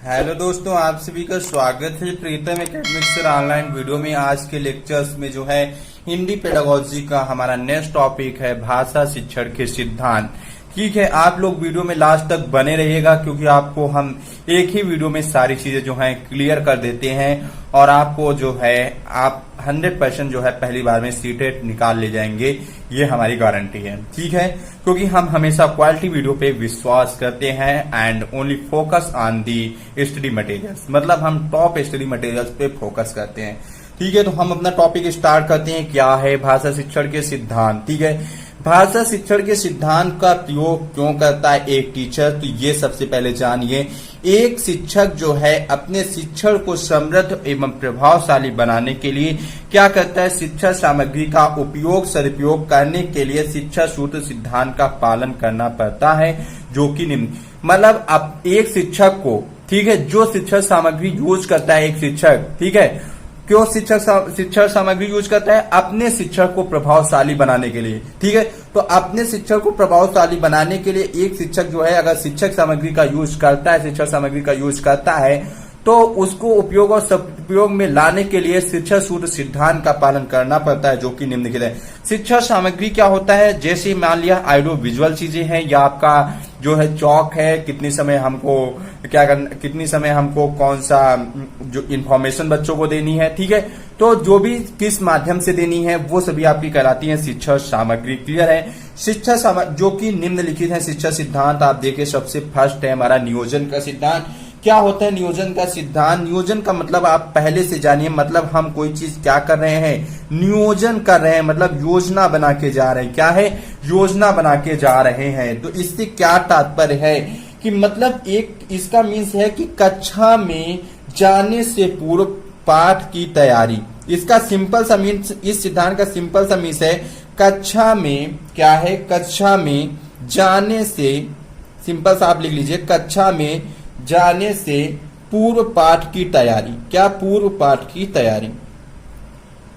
Hello दोस्तों, आप सभी का स्वागत है प्रीतम एकेडमिक्स सर ऑनलाइन वीडियो में। आज के लेक्चर्स में जो है हिंदी पेडागोजी का हमारा नेक्स्ट टॉपिक है भाषा शिक्षण के सिद्धांत। ठीक है, आप लोग वीडियो में लास्ट तक बने रहिएगा क्योंकि आपको हम एक ही वीडियो में सारी चीजें जो है क्लियर कर देते हैं और आपको जो है आप 100% जो है पहली बार में सीटेट निकाल ले जाएंगे, ये हमारी गारंटी है। ठीक है, क्योंकि हम हमेशा क्वालिटी वीडियो पे विश्वास करते हैं and only focus on the study materials, मतलब हम टॉप स्टडी मटेरियल्स पे फोकस करते हैं। ठीक है, तो हम अपना टॉपिक स्टार्ट करते हैं। क्या है भाषा शिक्षण के सिद्धांत? ठीक है, भाषा शिक्षण के सिद्धांत का प्रयोग क्यों करता है एक टीचर, तो ये सबसे पहले जानिए। एक शिक्षक जो है अपने शिक्षण को समृद्ध एवं प्रभावशाली बनाने के लिए क्या करता है, शिक्षा सामग्री का उपयोग सदुपयोग करने के लिए शिक्षा सूत्र सिद्धांत का पालन करना पड़ता है, जो कि निम्न मतलब अब एक शिक्षक को, ठीक है, जो शिक्षा सामग्री यूज करता है एक शिक्षक, ठीक है, क्यों शिक्षण सामग्री यूज करता है? अपने शिक्षक को प्रभावशाली बनाने के लिए। ठीक है, तो अपने शिक्षक को प्रभावशाली बनाने के लिए एक शिक्षक जो है अगर शिक्षक सामग्री का यूज करता है, शिक्षा सामग्री का यूज करता है, तो उसको उपयोग और सदुपयोग में लाने के लिए शिक्षा सूत्र सिद्धांत का पालन करना पड़ता है, जो कि निम्नलिखित है। शिक्षा सामग्री क्या होता है? जैसे मान लिया ऑडियो विजुअल चीजें हैं या आपका जो है चौक है, कितनी समय हमको क्या करना, कितनी समय हमको कौन सा जो इंफॉर्मेशन बच्चों को देनी है। ठीक है, तो जो भी किस माध्यम से देनी है वो सभी आपकी कहलाती है शिक्षा सामग्री। क्लियर है? शिक्षा सामग्री जो कि निम्नलिखित है शिक्षा सिद्धांत। आप देखिए, सबसे फर्स्ट है हमारा नियोजन का सिद्धांत। क्या होता है नियोजन का सिद्धांत? नियोजन का मतलब आप पहले से जानिए, मतलब हम कोई चीज क्या कर रहे हैं, नियोजन कर रहे हैं, मतलब योजना बना के जा रहे हैं। क्या है? योजना बना के जा रहे हैं। तो इससे क्या तात्पर्य है कि मतलब एक इसका मीन्स है कि कक्षा में जाने से पूर्व पाठ की तैयारी। इसका सिंपल सा मीन्स, इस सिद्धांत का सिंपल सा मीन्स है कक्षा में क्या है, कक्षा में जाने से, सिंपल सा आप लिख लीजिए, कक्षा में जाने से पूर्व पाठ की तैयारी। क्या? पूर्व पाठ की तैयारी।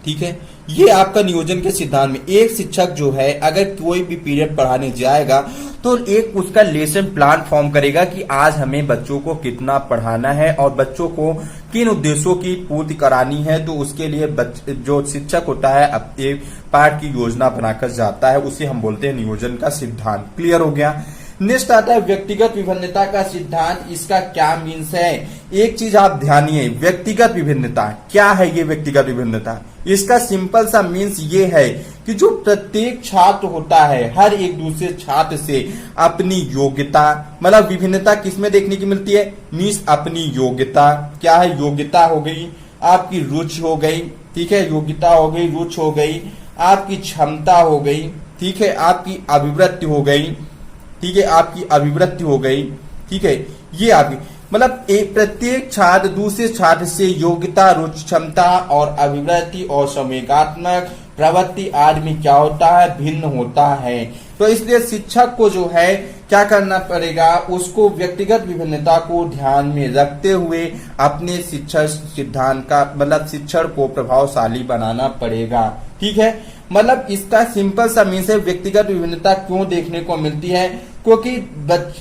ठीक है, ये आपका नियोजन के सिद्धांत में एक शिक्षक जो है अगर कोई भी पीरियड पढ़ाने जाएगा तो एक उसका लेसन प्लान फॉर्म करेगा कि आज हमें बच्चों को कितना पढ़ाना है और बच्चों को किन उद्देश्यों की पूर्ति करानी है। तो उसके लिए जो शिक्षक होता है अब एक पाठ की योजना बनाकर जाता है, उसे हम बोलते हैं नियोजन का सिद्धांत। क्लियर हो गया? नेक्स्ट आता है व्यक्तिगत विभिन्नता का सिद्धांत। इसका क्या मीन्स है? एक चीज आप ध्यानिए, व्यक्तिगत विभिन्नता क्या है? ये व्यक्तिगत विभिन्नता, इसका सिंपल सा मीन्स ये है कि जो प्रत्येक छात्र होता है हर एक दूसरे छात्र से अपनी योग्यता, मतलब विभिन्नता किसमें देखने की मिलती है? मीन्स अपनी योग्यता। क्या है? योग्यता हो गई, आपकी रुचि हो गई, ठीक है, योग्यता हो गई, रुचि हो गई, आपकी क्षमता हो गई, ठीक है, आपकी अभिवृत्ति हो गई, ठीक है, आपकी अभिवृत्ति हो गई। ठीक है, ये आपकी मतलब एक प्रत्येक छात्र दूसरे छात्र से योग्यता, रुचि, क्षमता और अभिवृत्ति और संवेगात्मक प्रवृत्ति आदि में क्या होता है? भिन्न होता है। तो इसलिए शिक्षक को जो है क्या करना पड़ेगा, उसको व्यक्तिगत विभिन्नता को ध्यान में रखते हुए अपने शिक्षा सिद्धांत का मतलब शिक्षण को प्रभावशाली बनाना पड़ेगा। ठीक है, मतलब इसका सिंपल सा मीन्स है व्यक्तिगत विभिन्नता क्यों देखने को मिलती है, क्योंकि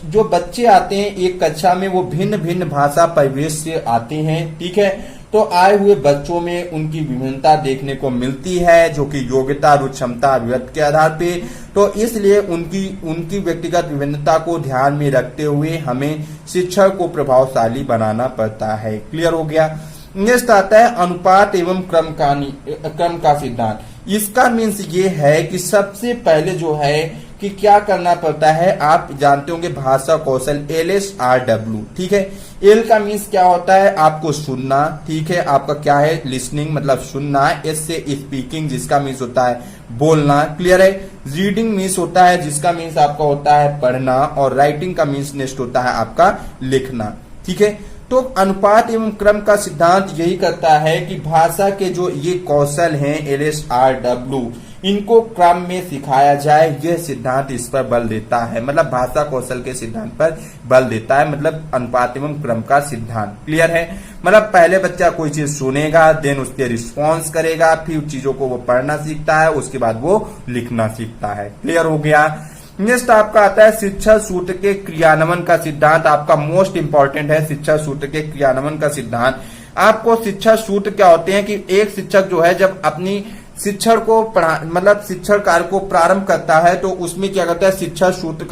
जो बच्चे आते हैं एक कक्षा में वो भिन्न भिन्न भाषा परिवेश से आते हैं। ठीक है, तो आए हुए बच्चों में उनकी विभिन्नता देखने को मिलती है, जो कि योग्यता, रुचि, क्षमता, अभिव्यक्ति के आधार पे। तो इसलिए उनकी व्यक्तिगत विभिन्नता को ध्यान में रखते हुए हमें शिक्षण को प्रभावशाली बनाना पड़ता है। क्लियर हो गया? नेक्स्ट आता है अनुपात एवं क्रम का सिद्धांत। इसका मीन्स ये है कि सबसे पहले जो है कि क्या करना पड़ता है, आप जानते होंगे भाषा कौशल LSRW। ठीक है, एल का मीन्स क्या होता है? आपको सुनना, ठीक है, आपका क्या है? लिसनिंग मतलब सुनना। एस से स्पीकिंग, जिसका मीन्स होता है बोलना। क्लियर है? रीडिंग मीन्स होता है जिसका मीन्स आपका होता है पढ़ना, और राइटिंग का मीन्स नेक्स्ट होता है आपका लिखना। ठीक है, तो अनुपात एवं क्रम का सिद्धांत यही करता है कि भाषा के जो ये कौशल हैं LSRW, इनको क्रम में सिखाया जाए। यह सिद्धांत इस पर बल देता है, मतलब भाषा कौशल के सिद्धांत पर बल देता है, मतलब अनुपात एवं क्रम का सिद्धांत। क्लियर है? मतलब पहले बच्चा कोई चीज सुनेगा, देन उस पर रिस्पॉन्स करेगा, फिर चीजों को वो पढ़ना सीखता है, उसके बाद वो लिखना सीखता है। क्लियर हो गया? नेक्स्ट आपका आता है शिक्षा सूत्र के क्रियान्वयन का सिद्धांत। आपका मोस्ट इंपॉर्टेंट है शिक्षा सूत्र के क्रियान्वयन का सिद्धांत। आपको शिक्षा सूत्र क्या होते हैं कि एक शिक्षक जो है जब अपनी शिक्षण को मतलब शिक्षण कार्य को प्रारंभ करता है तो उसमें क्या करता है, शिक्षा सूत्र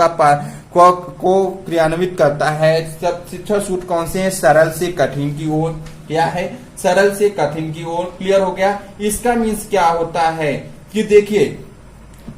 को क्रियान्वित करता है। सब शिक्षा सूत्र कौन से हैं, सरल से कठिन की ओर। क्या है, सरल से कठिन की ओर। क्लियर हो गया। इसका मीन्स क्या होता है कि देखिए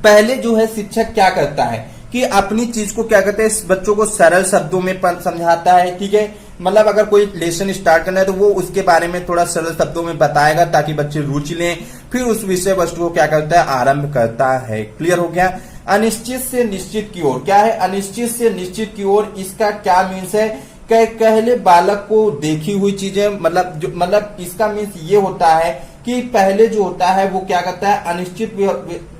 पहले जो है शिक्षक क्या करता है कि अपनी चीज को क्या करते हैं, बच्चों को सरल शब्दों में समझाता है। ठीक है, मतलब अगर कोई लेसन स्टार्ट करना है तो वो उसके बारे में थोड़ा सरल शब्दों में बताएगा ताकि बच्चे रुचि लें, फिर उस विषय वस्तु को क्या करता है, आरंभ करता है। क्लियर हो गया। अनिश्चित से निश्चित की ओर। क्या है, अनिश्चित से निश्चित की ओर। इसका क्या मीन्स है, पहले बालक को देखी हुई चीजें मतलब इसका मीन्स ये होता है कि पहले जो होता है वो क्या करता है, अनिश्चित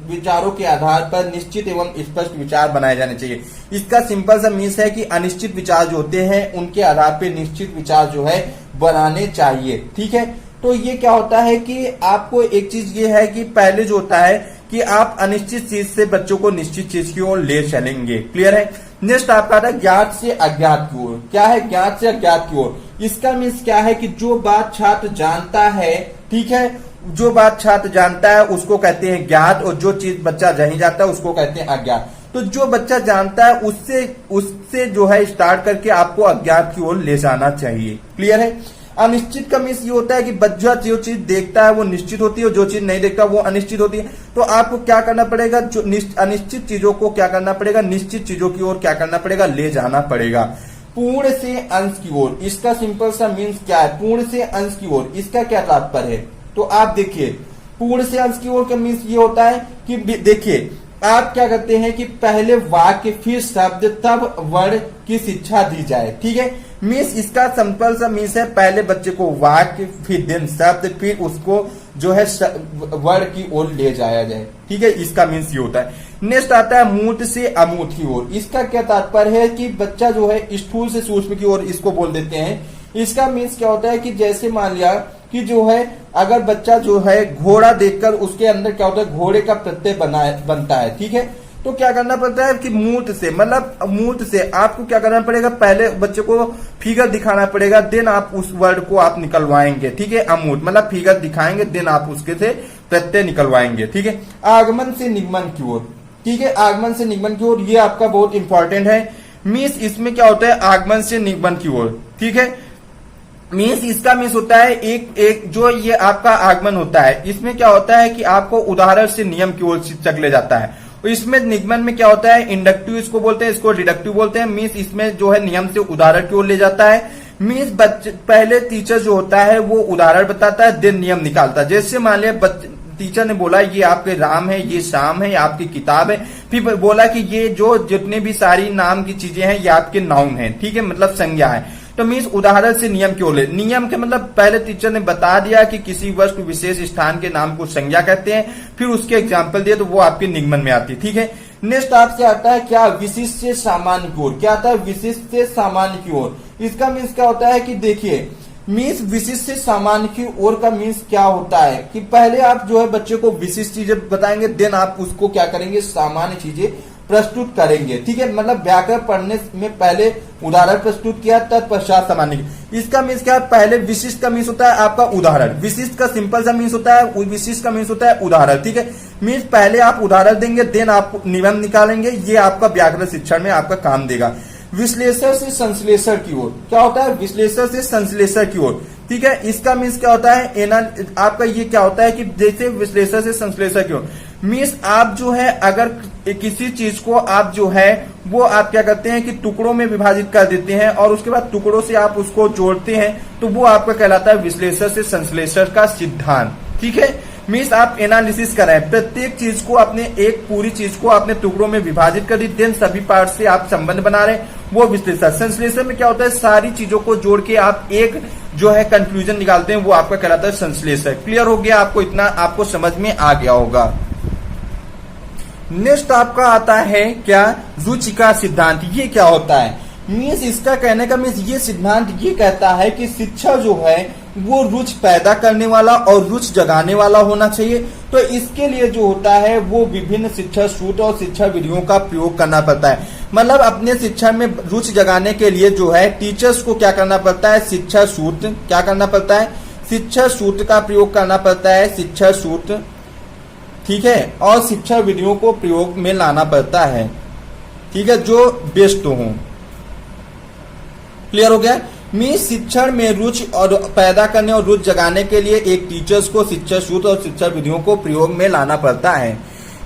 विचारों के आधार पर निश्चित एवं स्पष्ट विचार बनाए जाने चाहिए। इसका सिंपल सा मीन्स है कि अनिश्चित विचार जो होते हैं उनके आधार पर निश्चित विचार जो है बनाने चाहिए। ठीक है, तो ये क्या होता है कि आपको एक चीज ये है कि पहले जो होता है कि आप अनिश्चित चीज से बच्चों को निश्चित चीज की ओर ले चलेंगे। क्लियर है। नेक्स्ट आपका आता है ज्ञात से अज्ञात की ओर। क्या है, ज्ञात से अज्ञात की ओर। इसका मीन्स क्या है कि जो बात छात्र जानता है, ठीक है, जो बात छात्र जानता है उसको कहते हैं ज्ञात, और जो चीज बच्चा नहीं जानता है उसको कहते हैं अज्ञात। तो जो बच्चा जानता है उससे जो है स्टार्ट करके आपको अज्ञात की ओर ले जाना चाहिए। क्लियर है। अनिश्चित का मीन्स ये होता है कि बच्चा जो चीज देखता है वो निश्चित होती है और जो चीज नहीं देखता वो अनिश्चित होती है। तो आपको क्या करना पड़ेगा, जो अनिश्चित चीजों को क्या करना पड़ेगा, निश्चित चीजों की ओर क्या करना पड़ेगा, ले जाना पड़ेगा। पूर्ण से अंश की ओर। इसका सिंपल सा मीन्स क्या है, पूर्ण से अंश की ओर। इसका क्या तात्पर्य है, तो आप देखिए पूर्ण से अंश की ओर का मीन्स ये होता है कि देखिए आप क्या करते हैं कि पहले वाक्य फिर शब्द तब वर्ण की शिक्षा दी जाए। ठीक है, मीन्स इसका सिंपल सा मीन्स है पहले बच्चे को वाक्य फिर दिन शब्द फिर उसको जो है वर्ण की ओर ले जाया जाए। ठीक है, इसका मीन्स ये होता है। नेक्स्ट आता है मूर्त से अमूर्त की ओर। इसका क्या तात्पर्य है कि बच्चा जो है स्थूल से सूक्ष्म की ओर इसको बोल देते हैं। इसका मीन्स क्या होता है कि जैसे मान लिया कि जो है अगर बच्चा जो है घोड़ा देखकर उसके अंदर क्या होता है, घोड़े का प्रत्यय बनता है। ठीक है, तो क्या करना पड़ता है कि मूर्त से मतलब मूर्त से आपको क्या करना पड़ेगा, पहले बच्चे को फिगर दिखाना पड़ेगा, देन आप उस वर्ड को आप निकलवाएंगे। ठीक है, अमूर्त मतलब फिगर दिखाएंगे, देन आप उसके से प्रत्यय निकलवाएंगे। ठीक है, आगमन से निगमन की ओर। ठीक है, आगमन से निगमन की ओर, ये आपका बहुत इंपॉर्टेंट है। मीन्स इसमें क्या होता है, आगमन से निगमन की ओर। ठीक है, मीन्स इसका मीन्स होता है एक जो ये आपका आगमन होता है, इसमें क्या होता है कि आपको उदाहरण से नियम की ओर शिक्षक ले जाता है। और इसमें निगमन में क्या होता है, इंडक्टिव इसको बोलते हैं, इसको डिडक्टिव बोलते हैं। मीन्स इसमें जो है नियम से उदाहरण की ओर ले जाता है। मीन्स पहले टीचर जो होता है वो उदाहरण बताता है, देन नियम निकालता है। जैसे मान लिया टीचर ने बोला ये आपके राम है, ये शाम है, ये आपकी किताब है, फिर बोला कि ये जो जितने भी सारी नाम की चीजें हैं ये आपके नाउन है। ठीक है, मतलब संज्ञा है। तो मीन्स उदाहरण से नियम की ओर ले। नियम के मतलब पहले टीचर ने बता दिया कि किसी वस्तु विशेष स्थान के नाम को संज्ञा कहते हैं, फिर उसके एग्जाम्पल दिए तो वो आपके निगमन में आती है। ठीक है, नेक्स्ट आपसे आता है क्या, विशिष्ट से सामान्य की ओर। क्या आता है, विशिष्ट से सामान्य की ओर। इसका मीन्स क्या होता है कि देखिए मीन्स विशिष्ट से सामान्य की ओर का मीन्स क्या होता है कि पहले आप जो है बच्चे को विशिष्ट चीजें बताएंगे, देन आप उसको क्या करेंगे, सामान्य चीजें प्रस्तुत करेंगे। ठीक है, मतलब व्याकरण पढ़ने में पहले उदाहरण प्रस्तुत किया तत्पश्चात सामान्य। इसका मीन्स क्या है, पहले विशिष्ट का मीन्स होता है आपका उदाहरण। विशिष्ट का सिंपल सा मीन्स होता है, विशिष्ट का मीन्स होता है उदाहरण। ठीक है, मीन्स पहले आप उदाहरण देंगे, देन आप नियम निकालेंगे, ये आपका व्याकरण शिक्षण में आपका काम देगा। विश्लेषण से संश्लेषण की ओर। क्या होता है, विश्लेषण से संश्लेषण की ओर। ठीक है, इसका मीन्स क्या होता है, आपका ये क्या होता है कि जैसे विश्लेषण से संश्लेषण की ओर मीन्स आप जो है अगर किसी चीज को आप जो है वो आप क्या करते हैं कि टुकड़ों में विभाजित कर देते हैं और उसके बाद टुकड़ों से आप उसको जोड़ते हैं, तो वो आपका कहलाता है विश्लेषण से संश्लेषण का सिद्धांत। ठीक है, मीन्स आप एनालिसिस कर रहे हैं, प्रत्येक चीज को अपने एक पूरी चीज को अपने टुकड़ों में विभाजित कर दी, देन सभी पार्ट से आप संबंध बना रहे हैं, वो विश्लेषण। संश्लेषण में क्या होता है, सारी चीजों को जोड़ के आप एक जो है कंक्लूजन निकालते हैं, वो आपका कहलाता है संश्लेषण। क्लियर हो गया आपको, इतना आपको समझ में आ गया होगा। नेक्स्ट आपका आता है क्या, रुचि का सिद्धांत। ये क्या होता है, मीन्स इसका कहने का मीन्स ये सिद्धांत ये कहता है कि शिक्षा जो है वो रुचि पैदा करने वाला और रुचि जगाने वाला होना चाहिए। तो इसके लिए जो होता है वो विभिन्न शिक्षा सूत्र और शिक्षा विधियों का प्रयोग करना पड़ता है। मतलब अपने शिक्षा में रुचि जगाने के लिए जो है टीचर्स को क्या करना पड़ता है, शिक्षा सूत्र क्या करना पड़ता है, शिक्षा सूत्र का प्रयोग करना पड़ता है, शिक्षा सूत्र, ठीक है, और शिक्षा विधियों को प्रयोग में लाना पड़ता है, ठीक है, जो बेस्ट हो। क्लियर हो गया। शिक्षण में रुचि और पैदा करने और रुचि जगाने के लिए एक टीचर्स को शिक्षा सूत्र और शिक्षा विधियों को प्रयोग में लाना पड़ता है।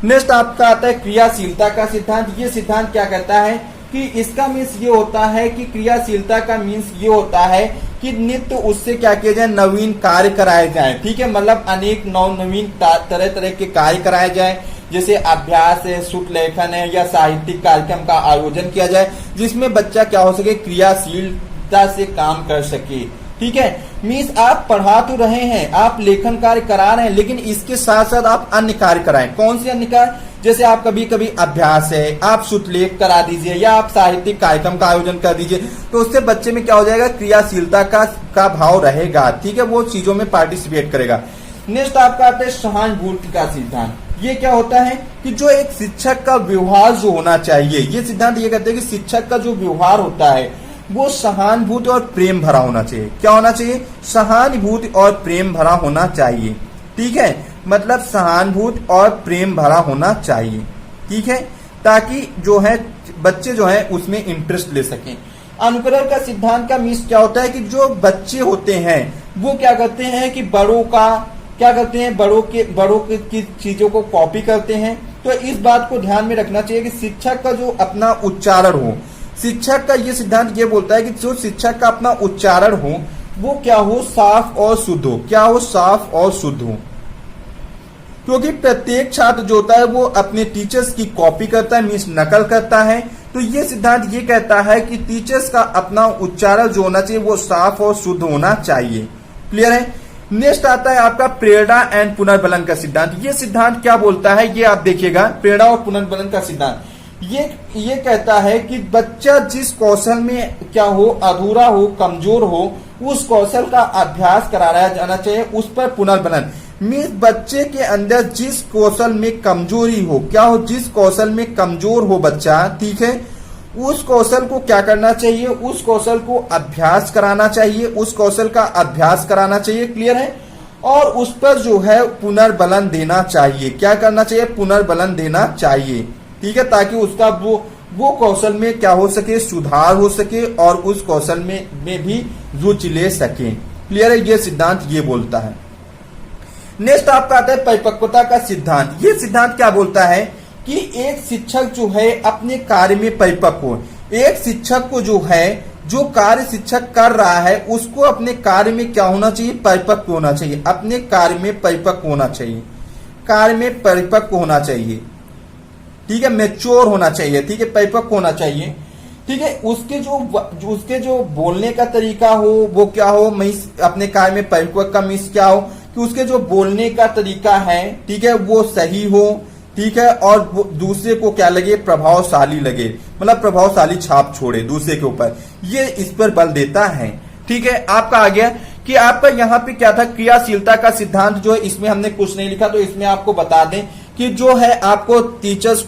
नेक्स्ट आपका आता है क्रियाशीलता का सिद्धांत। ये सिद्धांत क्या कहता है कि इसका मीन्स ये होता है कि क्रियाशीलता का मीन्स ये होता है कि नित्य उससे क्या किया जाए, नवीन कार्य कराए जाए, ठीक है, मतलब अनेक नवीन तरह तरह के कार्य कराए जाए, जैसे अभ्यास है, सूत्र लेखन है या साहित्यिक कार्यक्रम का आयोजन किया जाए, जिसमें बच्चा क्या हो सके, क्रियाशीलता से काम कर सके, ठीक है। मीन्स आप पढ़ा तो रहे हैं, आप लेखन कार्य करा रहे हैं, लेकिन इसके साथ साथ आप अन्य कार्य कराएं। कौन से अन्य कार्य, जैसे आप कभी कभी अभ्यास है, आप सूत्रलेख करा दीजिए या आप साहित्यिक कार्यक्रम का आयोजन कर दीजिए, तो उससे बच्चे में क्या हो जाएगा, क्रियाशीलता का भाव रहेगा, ठीक है, वो चीजों में पार्टिसिपेट करेगा। नेक्स्ट आपका आता है सहानुभूति का सिद्धांत। ये क्या होता है कि जो एक शिक्षक का व्यवहार जो होना चाहिए, ये सिद्धांत ये कहते हैं कि शिक्षक का जो व्यवहार होता है वो सहानुभूति और प्रेम भरा होना चाहिए। क्या होना चाहिए, सहानुभूति और प्रेम भरा होना चाहिए, ठीक है, मतलब सहानुभूति और प्रेम भरा होना चाहिए, ठीक है, ताकि जो है बच्चे जो है उसमें इंटरेस्ट ले सकें। अनुकरण का सिद्धांत का मीन्स क्या होता है कि जो बच्चे होते हैं वो क्या करते हैं कि बड़ों का क्या करते हैं, बड़ों की चीजों को कॉपी करते हैं। तो इस बात को ध्यान में रखना चाहिए कि शिक्षक का जो अपना उच्चारण हो, शिक्षक का ये सिद्धांत ये बोलता है कि जो शिक्षक का अपना उच्चारण हो वो क्या हो, साफ और शुद्ध हो। क्या हो, साफ और शुद्ध हो, क्योंकि प्रत्येक छात्र जो होता है वो अपने टीचर्स की कॉपी करता है, मीन्स नकल करता है। तो ये सिद्धांत ये कहता है कि टीचर्स का अपना उच्चारण जो होना चाहिए वो साफ और शुद्ध होना चाहिए। क्लियर है। नेक्स्ट आता है आपका प्रेरणा एंड पुनर्बलन का सिद्धांत। ये सिद्धांत क्या बोलता है, ये आप देखिएगा, प्रेरणा और पुनर्बलन का सिद्धांत ये कहता है कि बच्चा जिस कौशल में क्या हो, अधूरा हो, कमजोर हो, उस कौशल का अभ्यास कराया जाना चाहिए, उस पर पुनर्बलन। मीन्स बच्चे के अंदर जिस कौशल में कमजोरी हो, क्या हो, जिस कौशल में कमजोर हो बच्चा, ठीक है, उस कौशल को क्या करना चाहिए, उस कौशल को अभ्यास कराना चाहिए, उस कौशल का अभ्यास कराना चाहिए। क्लियर है। और उस पर जो है पुनर्बलन देना चाहिए। क्या करना चाहिए, पुनर्बलन देना चाहिए, ठीक है, ताकि उसका वो कौशल में क्या हो सके, सुधार हो सके और उस कौशल में भी रुचि ले सके। क्लियर है। ये सिद्धांत ये बोलता है। नेक्स्ट आपका आता है परिपक्वता का सिद्धांत। ये सिद्धांत क्या बोलता है कि एक शिक्षक जो है अपने कार्य में परिपक्व हो। एक शिक्षक को जो है, जो कार्य शिक्षक कर रहा है उसको अपने कार्य में क्या होना चाहिए, परिपक्व होना चाहिए, अपने कार्य में परिपक्व होना चाहिए, कार्य में परिपक्व होना चाहिए, ठीक है, मैच्योर होना चाहिए, ठीक है, परिपक्व होना चाहिए, ठीक है। उसके जो बोलने का तरीका हो वो क्या हो, अपने कार्य में परिपक्व का मीन्स क्या हो कि उसके जो बोलने का तरीका है, ठीक है, वो सही हो, ठीक है, और दूसरे को क्या लगे, प्रभावशाली लगे, मतलब प्रभावशाली छाप छोड़े दूसरे के ऊपर, ये इस पर बल देता है। ठीक है। आपका आ गया कि आपका यहाँ पे क्या था, क्रियाशीलता का सिद्धांत जो है, इसमें हमने कुछ नहीं लिखा, तो इसमें आपको बता दें कि जो है आपको टीचर्स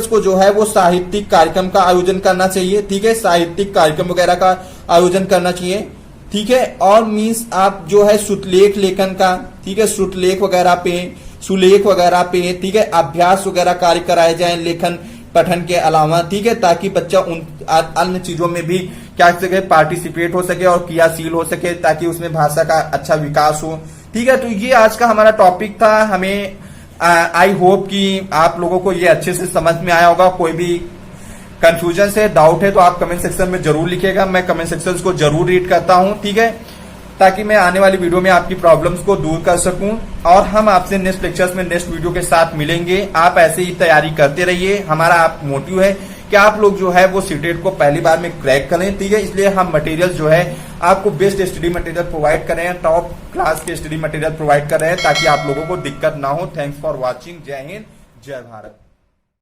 को जो है वो साहित्यिक कार्यक्रम का आयोजन करना चाहिए, ठीक है, साहित्यिक कार्यक्रम वगैरह का आयोजन करना चाहिए, ठीक है। और मीन्स आप जो है सुतलेख लेखन का, ठीक है, सुतलेख वगैरह पे, सुलेख वगैरह पे, ठीक है, अभ्यास वगैरह कार्य कराए जाए लेखन पठन के अलावा, ठीक है, ताकि बच्चा उन अन्य चीजों में भी क्या सके, पार्टिसिपेट हो सके और क्रियाशील हो सके, ताकि उसमें भाषा का अच्छा विकास हो। ठीक है। तो ये आज का हमारा टॉपिक था। हमें आई होप कि आप लोगों को ये अच्छे से समझ में आया होगा। कोई भी कंफ्यूजन से डाउट है तो आप कमेंट सेक्शन में जरूर लिखिएगा, मैं कमेंट सेक्शन को जरूर रीड करता हूं, ठीक है, ताकि मैं आने वाली वीडियो में आपकी प्रॉब्लम्स को दूर कर सकूं। और हम आपसे नेक्स्ट लेक्चर्स में नेक्स्ट वीडियो के साथ मिलेंगे। आप ऐसे ही तैयारी करते रहिए। हमारा आप मोटिव है कि आप लोग जो है वो सीटेट को पहली बार में क्रैक करें, ठीक है। इसलिए हम मटेरियल जो है आपको बेस्ट स्टडी मटेरियल प्रोवाइड कर रहे हैं, टॉप क्लास के स्टडी मटेरियल प्रोवाइड कर रहे हैं, ताकि आप लोगों को दिक्कत ना हो। Thanks for watching. जय हिंद, जय भारत।